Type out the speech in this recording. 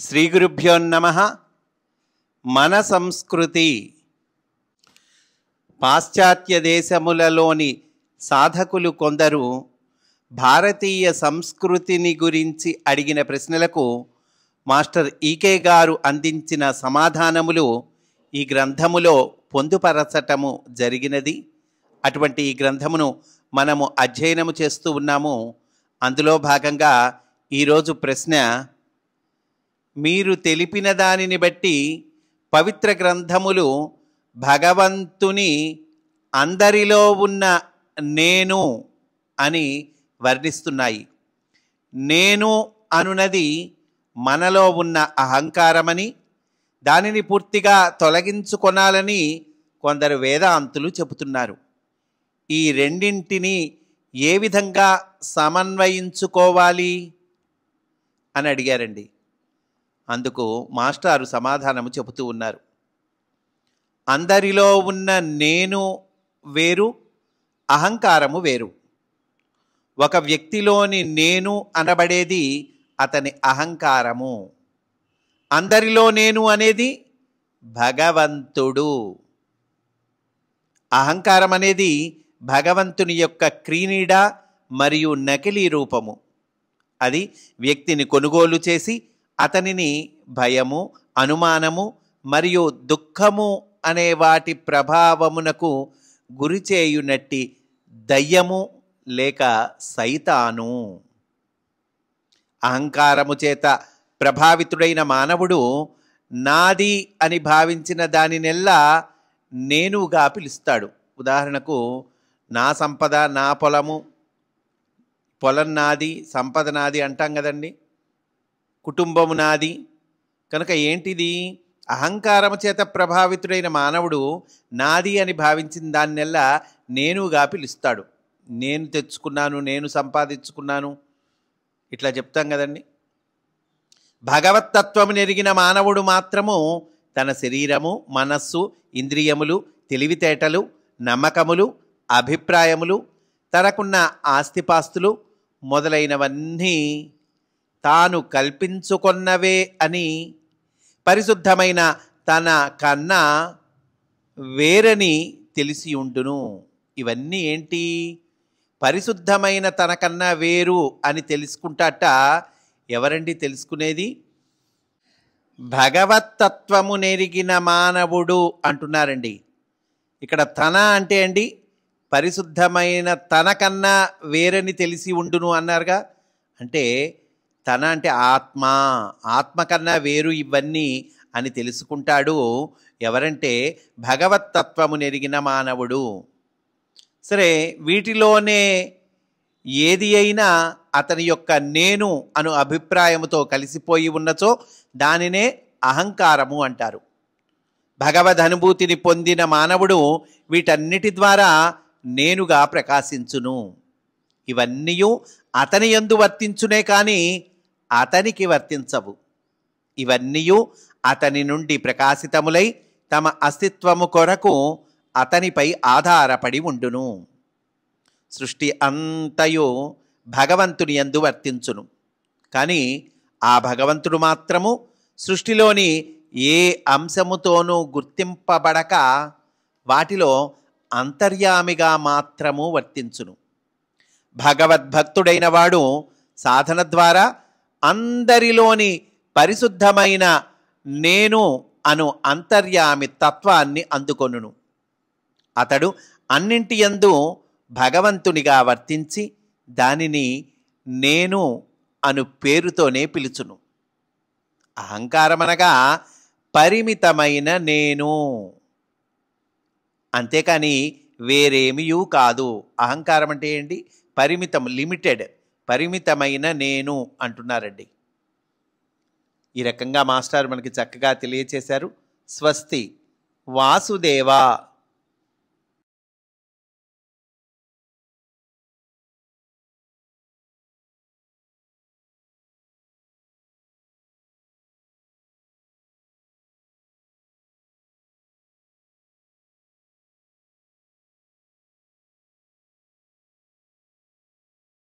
శ్రీ గురుభ్యో నమః. మన సంస్కృతి పాశ్చాత్య దేశములలోని సాధకులు కొందరు భారతీయ సంస్కృతిని గురించి అడిగిన ప్రశ్నలకు మాస్టర్ ఈకే గారు అందించిన సమాధానములు ఈ గ్రంథములో పొందుపరచటము జరిగినది. అటువంటి ఈ గ్రంథమును మనము అధ్యయనము చేస్తూ ఉన్నాము. అందులో భాగంగా ఈరోజు ప్రశ్న, మీరు తెలిపిన దానిని బట్టి పవిత్ర గ్రంథములు భగవంతుని అందరిలో ఉన్న నేను అని వర్ణిస్తున్నాయి. నేను అనునది మనలో ఉన్న అహంకారమని, దానిని పూర్తిగా తొలగించుకొనాలని కొందరు వేదాంతులు చెబుతున్నారు. ఈ రెండింటిని ఏ విధంగా సమన్వయించుకోవాలి అని అడిగారండి. అందుకు మాస్టారు సమాధానము చెబుతూ ఉన్నారు. అందరిలో ఉన్న నేను వేరు, అహంకారము వేరు. ఒక వ్యక్తిలోని నేను అనబడేది అతని అహంకారము. అందరిలో నేను అనేది భగవంతుడు. అహంకారం అనేది భగవంతుని యొక్క క్రీనీడ మరియు నకిలీ రూపము. అది వ్యక్తిని కొనుగోలు చేసి అతనిని భయము, అనుమానము మరియు దుఃఖము అనే వాటి ప్రభావమునకు గురిచేయునట్టి దయ్యము లేక సైతాను. అహంకారము చేత ప్రభావితుడైన మానవుడు నాది అని భావించిన దానినెల్లా నేనుగా పిలుస్తాడు. ఉదాహరణకు, నా సంపద, నా పొలము, పొలం నాది, సంపద నాది అంటాం కదండి. కుటుంబము నాది. కనుక ఏంటిది? అహంకారము చేత ప్రభావితుడైన మానవుడు నాది అని భావించిన దాన్నెల్లా నేనుగా పిలుస్తాడు. నేను తెచ్చుకున్నాను, నేను సంపాదించుకున్నాను, ఇట్లా చెప్తాం కదండి. భగవత్తత్వము నెరిగిన మానవుడు మాత్రము తన శరీరము, మనస్సు, ఇంద్రియములు, తెలివితేటలు, నమ్మకములు, అభిప్రాయములు, తనకున్న ఆస్తిపాస్తులు మొదలైనవన్నీ తాను కల్పించుకొన్నవే అని, పరిశుద్ధమైన తన కన్నా వేరని తెలిసి ఉండును. ఇవన్నీ ఏంటి? పరిశుద్ధమైన తనకన్నా వేరు అని తెలుసుకుంటాట. ఎవరండి తెలుసుకునేది? భగవత్తత్వము నెరిగిన మానవుడు అంటున్నారండి. ఇక్కడ తన అంటే అండి, పరిశుద్ధమైన తనకన్నా వేరని తెలిసి ఉండును అన్నారుగా. అంటే తన అంటే ఆత్మ, ఆత్మ కన్నా వేరు ఇవన్నీ అని తెలుసుకుంటాడు. ఎవరంటే భగవత్తత్వము నెరిగిన మానవుడు. సరే, వీటిలోనే ఏది అయినా అతని యొక్క నేను అను అభిప్రాయముతో కలిసిపోయి ఉన్నచో దానినే అహంకారము అంటారు. భగవద్ అనుభూతిని పొందిన మానవుడు వీటన్నిటి ద్వారా నేనుగా ప్రకాశించును. ఇవన్నీ అతని యందు వర్తించునే కానీ అతనికి వర్తించవు. ఇవన్నీ అతని నుండి ప్రకాశితములై తమ అస్తిత్వము కొరకు అతనిపై ఆధారపడి ఉండును. సృష్టి అంతయు భగవంతుని యందు వర్తించును. కానీ ఆ భగవంతుడు మాత్రము సృష్టిలోని ఏ అంశముతోనూ గుర్తింపబడక వాటిలో అంతర్యామిగా మాత్రము వర్తించును. భగవద్భక్తుడైన వాడు సాధన ద్వారా అందరిలోని పరిశుద్ధమైన నేను అను అంతర్యామి తత్వాన్ని అందుకొనును. అతడు అన్నింటి యందు భగవంతునిగా వర్తించి దానిని నేను అను పేరుతోనే పిలుచును. అహంకారమనగా పరిమితమైన నేను, అంతేకాని వేరేమియూ కాదు. అహంకారం అంటే ఏంటి? పరిమితం, లిమిటెడ్, పరిమితమైన నేను అంటున్నారండి. ఈ రకంగా మాస్టర్ మనకి చక్కగా తెలియచేశారు. స్వస్తి. వాసుదేవ